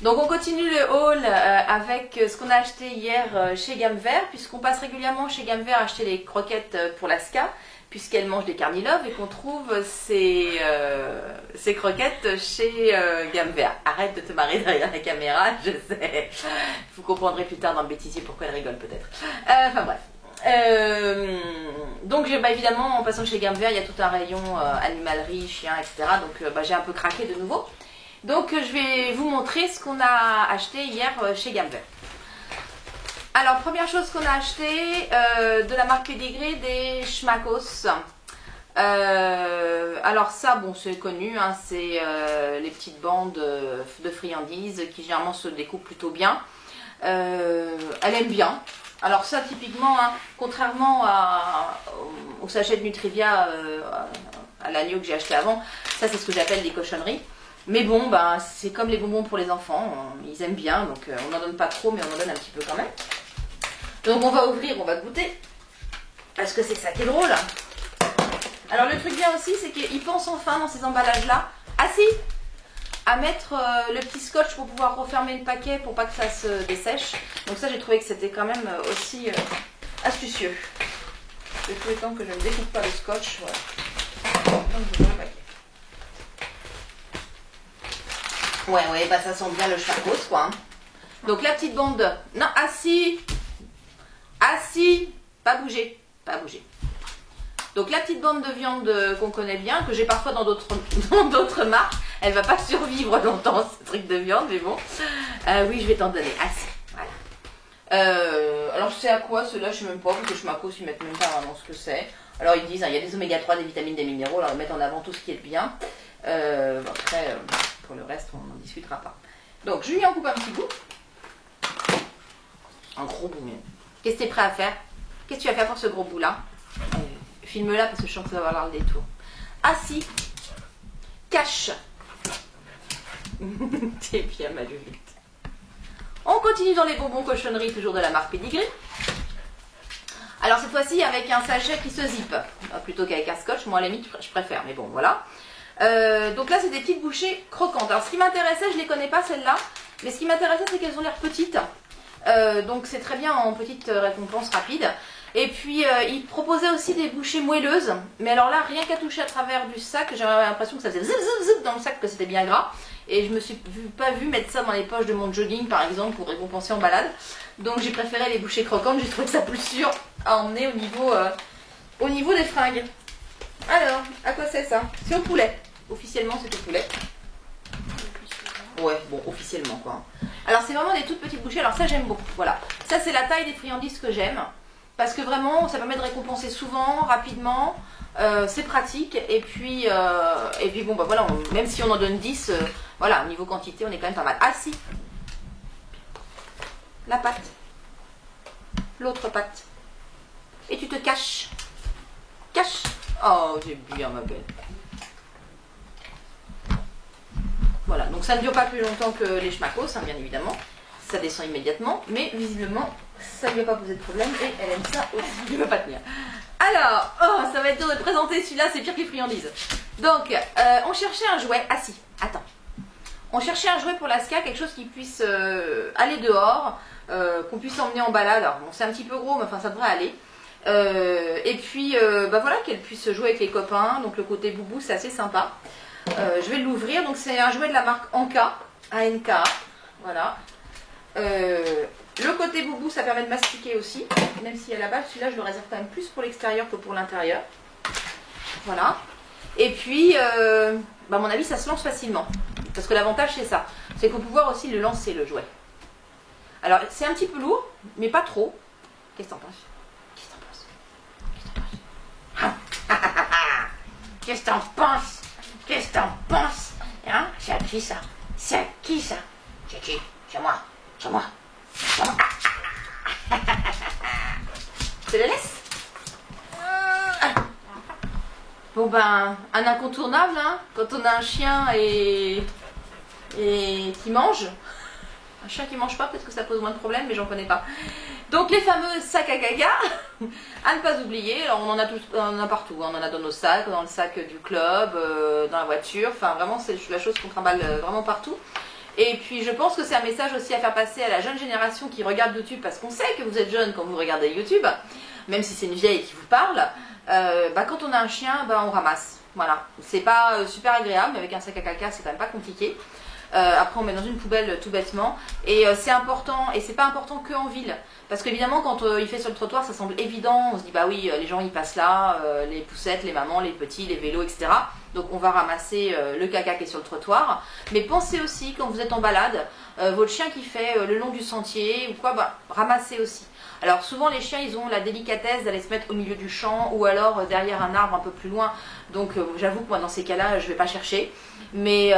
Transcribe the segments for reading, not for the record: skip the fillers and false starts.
Donc on continue le haul avec ce qu'on a acheté hier chez Gamme Vert, puisqu'on passe régulièrement chez Gamme Vert acheter les croquettes pour la Ska, puisqu'elle mange des carnilove et qu'on trouve ces croquettes chez Gamme Vert. Arrête de te marrer derrière la caméra, je sais. Vous comprendrez plus tard dans le bêtisier pourquoi elle rigole peut-être. Enfin bref. Donc évidemment en passant chez Gamme Vert il y a tout un rayon animalerie, chien, etc. Donc j'ai un peu craqué de nouveau. Donc je vais vous montrer ce qu'on a acheté hier chez Gamme Vert. Alors première chose qu'on a acheté de la marque Pedigree, des Schmackos. Alors ça bon c'est connu, hein, c'est les petites bandes de friandises qui généralement se découpent plutôt bien. Elle aime bien. Alors ça typiquement, hein, contrairement au sachet de Nutrivia à l'agneau que j'ai acheté avant, ça c'est ce que j'appelle des cochonneries. Mais bon, bah, c'est comme les bonbons pour les enfants, ils aiment bien, donc on n'en donne pas trop, mais on en donne un petit peu quand même. Donc on va ouvrir, on va goûter, parce que c'est ça qui est drôle. Alors le truc bien aussi, c'est qu'ils pensent enfin dans ces emballages-là, à mettre le petit scotch pour pouvoir refermer le paquet pour pas que ça se dessèche. Donc ça j'ai trouvé que c'était quand même aussi astucieux. De tous les temps que je ne découpe pas le scotch, voilà. Donc je le paquet. Ouais, bah ça sent bien le Schmackos quoi. Hein. Donc la petite bande de... Non, assis, pas bouger, pas bouger. Donc la petite bande de viande qu'on connaît bien, que j'ai parfois dans d'autres marques. Elle va pas survivre longtemps ce truc de viande, mais bon. Oui, je vais t'en donner. Assis, voilà. Alors je sais à quoi ceux-là, je sais même pas, parce que Schmackos ils mettent même pas vraiment ce que c'est. Alors ils disent, hein, il y a des oméga 3, des vitamines, des minéraux, alors ils mettent en avant tout ce qui est bien. Après, pour le reste, on n'en discutera pas. Donc je lui en coupe un petit bout. Un gros bout même. Qu'est-ce que tu es prêt à faire? Qu'est-ce que tu vas faire pour ce gros bout-là? Filme-la parce que je sens que ça va avoir le détour. Assis. Cache. T'es bien ma Juliette. On continue dans les bonbons cochonneries, toujours de la marque Pedigree. Alors cette fois-ci avec un sachet qui se zippe, plutôt qu'avec un scotch. Moi à la limite je préfère, mais bon voilà. Donc là c'est des petites bouchées croquantes. Alors ce qui m'intéressait, je les connais pas celles-là, mais ce qui m'intéressait c'est qu'elles ont l'air petites. Donc c'est très bien en petite récompense rapide. Et puis il proposait aussi des bouchées moelleuses. Mais alors là, rien qu'à toucher à travers du sac, j'avais l'impression que ça faisait zip zip zip dans le sac, que c'était bien gras. Et je me suis pas vue mettre ça dans les poches de mon jogging par exemple pour récompenser en balade. Donc j'ai préféré les bouchées croquantes, j'ai trouvé ça plus sûr à emmener au niveau des fringues. Alors, à quoi c'est ça? C'est au poulet. Officiellement c'est au poulet. Ouais, bon, officiellement quoi. Alors c'est vraiment des toutes petites bouchées, alors ça j'aime beaucoup, voilà. Ça c'est la taille des friandises que j'aime. Parce que vraiment, ça permet de récompenser souvent, rapidement, c'est pratique. Et puis bon, bah voilà, même si on en donne 10, voilà, au niveau quantité, on est quand même pas mal. Assis. La patte. L'autre patte. Et tu te caches. Cache. Oh, j'ai bien ma belle. Voilà, donc ça ne dure pas plus longtemps que les Schmackos, hein, bien évidemment. Ça descend immédiatement, mais visiblement, ça ne lui a pas posé de problème et elle aime ça aussi. Je ne veux pas tenir. Alors, oh, ça va être dur de présenter celui-là, c'est pire que les friandises. Donc, on cherchait un jouet. Assis, attends. On cherchait un jouet pour la Ska, quelque chose qui puisse aller dehors, qu'on puisse emmener en balade. Alors, bon, c'est un petit peu gros, mais enfin, ça devrait aller. Et puis, bah voilà, qu'elle puisse jouer avec les copains. Donc, le côté boubou, c'est assez sympa. Je vais l'ouvrir. Donc, c'est un jouet de la marque Anka, A-N-K. Voilà. Le côté boubou, ça permet de mastiquer aussi, même si à la base, celui-là, je le réserve quand même plus pour l'extérieur que pour l'intérieur. Voilà. Et puis, bah, à mon avis, ça se lance facilement. Parce que l'avantage, c'est ça. C'est qu'on peut pouvoir aussi le lancer, le jouet. Alors, c'est un petit peu lourd, mais pas trop. Qu'est-ce que t'en penses? Qu'est-ce que t'en penses? Qu'est-ce que t'en penses? Hein? C'est à qui ça? C'est à qui ça? C'est qui? C'est moi. C'est moi. C'est moi. Je te le laisse. Bon ben, un incontournable, hein, quand on a un chien et qui mange. Un chien qui mange pas, peut-être que ça pose moins de problèmes, mais j'en connais pas. Donc les fameux sacs à gaga, à ne pas oublier. Alors on en a partout, hein. On en a dans nos sacs, dans le sac du club, dans la voiture. Enfin vraiment c'est la chose qu'on trimballe vraiment partout. Et puis je pense que c'est un message aussi à faire passer à la jeune génération qui regarde YouTube, parce qu'on sait que vous êtes jeune quand vous regardez YouTube, même si c'est une vieille qui vous parle. Quand on a un chien, on ramasse. Voilà, c'est pas super agréable, mais avec un sac à caca, c'est quand même pas compliqué. Après on met dans une poubelle tout bêtement, et c'est important, et c'est pas important que en ville, parce qu'évidemment quand il fait sur le trottoir ça semble évident, on se dit bah oui les gens ils passent là, les poussettes, les mamans, les petits, les vélos, etc. Donc on va ramasser le caca qui est sur le trottoir, mais pensez aussi quand vous êtes en balade, votre chien qui fait le long du sentier ou quoi, ramassez aussi. Alors souvent les chiens ils ont la délicatesse d'aller se mettre au milieu du champ ou alors derrière un arbre un peu plus loin, donc j'avoue que moi dans ces cas-là je vais pas chercher, mais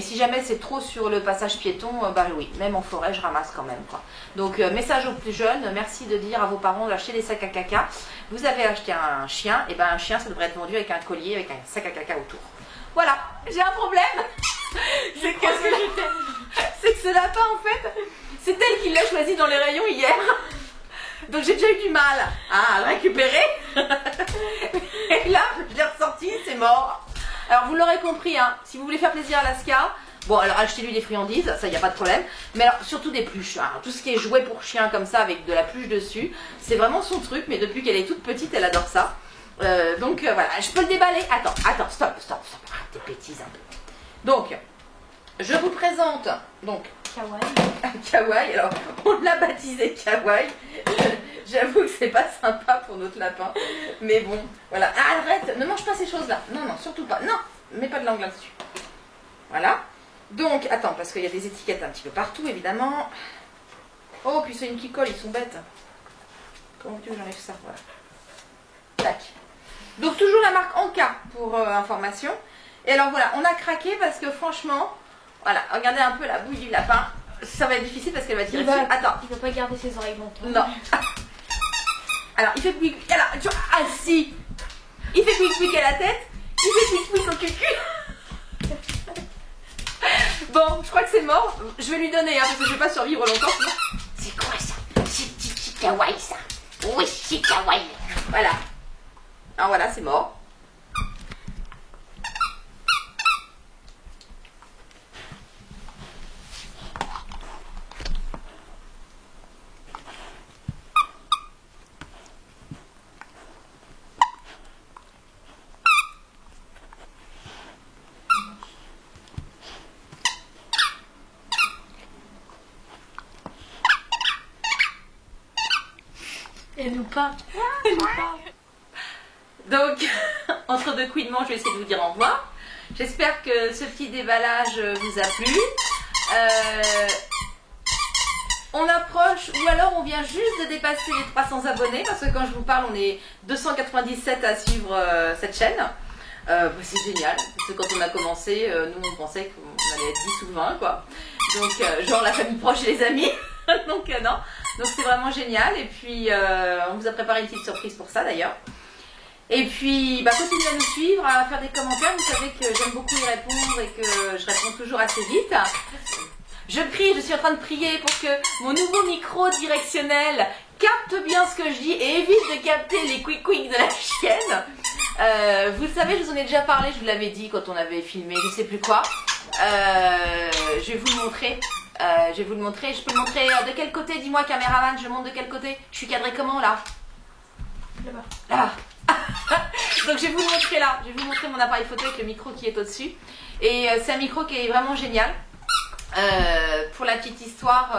si jamais c'est trop sur le passage piéton, oui, même en forêt je ramasse quand même quoi. Donc message aux plus jeunes, merci de dire à vos parents d'acheter des sacs à caca. Vous avez acheté un chien, et un chien ça devrait être vendu avec un collier avec un sac à caca autour. Voilà, j'ai un problème. C'est que ce lapin en fait, c'est elle qui l'a choisi dans les rayons hier. Donc j'ai déjà eu du mal à le récupérer. Et là, je l'ai ressorti, c'est mort. Alors vous l'aurez compris, hein, si vous voulez faire plaisir à Alaska, bon alors achetez-lui des friandises, ça y a pas de problème. Mais alors surtout des pluches, hein, tout ce qui est jouet pour chien comme ça avec de la pluche dessus, c'est vraiment son truc. Mais depuis qu'elle est toute petite, elle adore ça. Voilà, je peux le déballer. Attends, stop, arrête tes bêtises un peu. Donc, je vous présente donc Kawaii. Alors, on l'a baptisé Kawaii. J'avoue que c'est pas sympa pour notre lapin. Mais bon, voilà. Ah, arrête, ne mange pas ces choses-là. Non, surtout pas. Non, mets pas de langue là-dessus. Voilà. Donc, attends, parce qu'il y a des étiquettes un petit peu partout, évidemment. Oh, puis c'est une qui colle, ils sont bêtes. Comment tu veux que j'enlève ça? Voilà. Tac. Donc, toujours la marque Anka pour information. Et alors, voilà, on a craqué parce que franchement, voilà, regardez un peu la bouille du lapin. Ça va être difficile parce qu'elle va tirer dessus. Attends. Il ne peut pas garder ses oreilles longtemps. Non. Alors, il fait quick. Alors, tu vois, ah si. Il fait quick à la tête. Il fait quick au cul. Bon, je crois que c'est mort. Je vais lui donner, hein, parce que je vais pas survivre longtemps. Sinon... C'est quoi ça? C'est kawaii ça? Oui, c'est kawaii. Voilà. Alors voilà, c'est mort. Elle nous parle. Donc, entre deux couinements, je vais essayer de vous dire au revoir. J'espère que ce petit déballage vous a plu. On approche, ou alors on vient juste de dépasser les 300 abonnés, parce que quand je vous parle, on est 297 à suivre cette chaîne. C'est génial, parce que quand on a commencé, nous on pensait qu'on allait être 10 ou 20, quoi. Donc, genre la famille proche et les amis. Donc, non. Donc, c'est vraiment génial. Et puis, on vous a préparé une petite surprise pour ça, d'ailleurs. Et puis, continuez à nous suivre, à faire des commentaires. Vous savez que j'aime beaucoup y répondre et que je réponds toujours assez vite. Je prie, je suis en train de prier pour que mon nouveau micro directionnel capte bien ce que je dis et évite de capter les quick de la chienne. Vous le savez, je vous en ai déjà parlé, je vous l'avais dit quand on avait filmé, je sais plus quoi. Je vais vous le montrer. Je peux le montrer de quel côté? Dis-moi, caméraman, je monte de quel côté? Je suis cadrée comment là? Là-bas. Là-bas. Donc je vais vous le montrer là. Je vais vous montrer mon appareil photo avec le micro qui est au-dessus. Et c'est un micro qui est vraiment génial. Pour la petite histoire,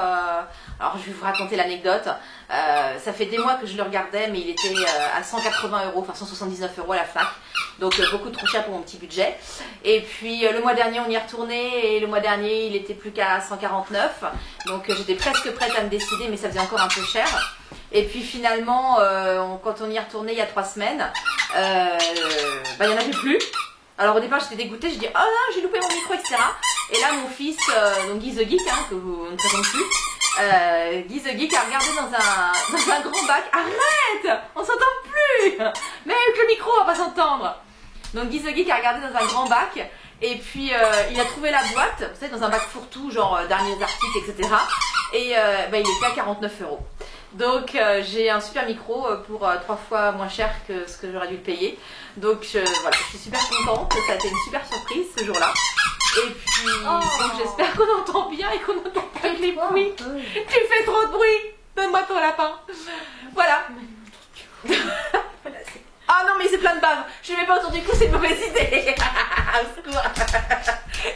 alors je vais vous raconter l'anecdote. Ça fait des mois que je le regardais, mais il était à 180 €, enfin 179 € à la Fnac. Donc beaucoup trop cher pour mon petit budget. Et puis le mois dernier on y est retourné, et le mois dernier il était plus qu'à 149. Donc j'étais presque prête à me décider, mais ça faisait encore un peu cher. Et puis finalement, quand on y est retourné il y a 3 semaines, il n'y en avait plus. Alors au départ j'étais dégoûtée, je dis oh non j'ai loupé mon micro, etc. Et là mon fils, donc Guy the Geek, que vous ne présentez plus, Guy the Geek a regardé dans un grand bac. Arrête, on s'entend plus. Mais avec le micro on va pas s'entendre. Donc Guy the Geek a regardé dans un grand bac. Et puis il a trouvé la boîte, vous savez, dans un bac fourre-tout, genre derniers articles, etc. Et il était à 49 €. Donc j'ai un super micro pour 3 fois moins cher que ce que j'aurais dû le payer. Donc voilà, je suis super contente, ça a été une super surprise ce jour-là. Et puis, donc j'espère qu'on entend bien et qu'on n'entend pas les bruits. Tu fais trop de bruit. Donne-moi ton lapin. Voilà. Ah non, mais c'est plein de bave. Je ne l'ai pas entendu, du coup, c'est une mauvaise idée. Au secours.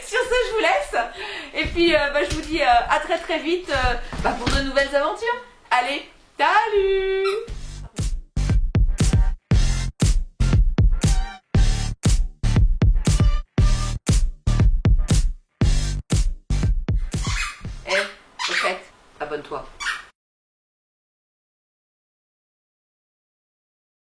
Sur ce, je vous laisse. Et puis, je vous dis à très très vite pour de nouvelles aventures. Allez, salut!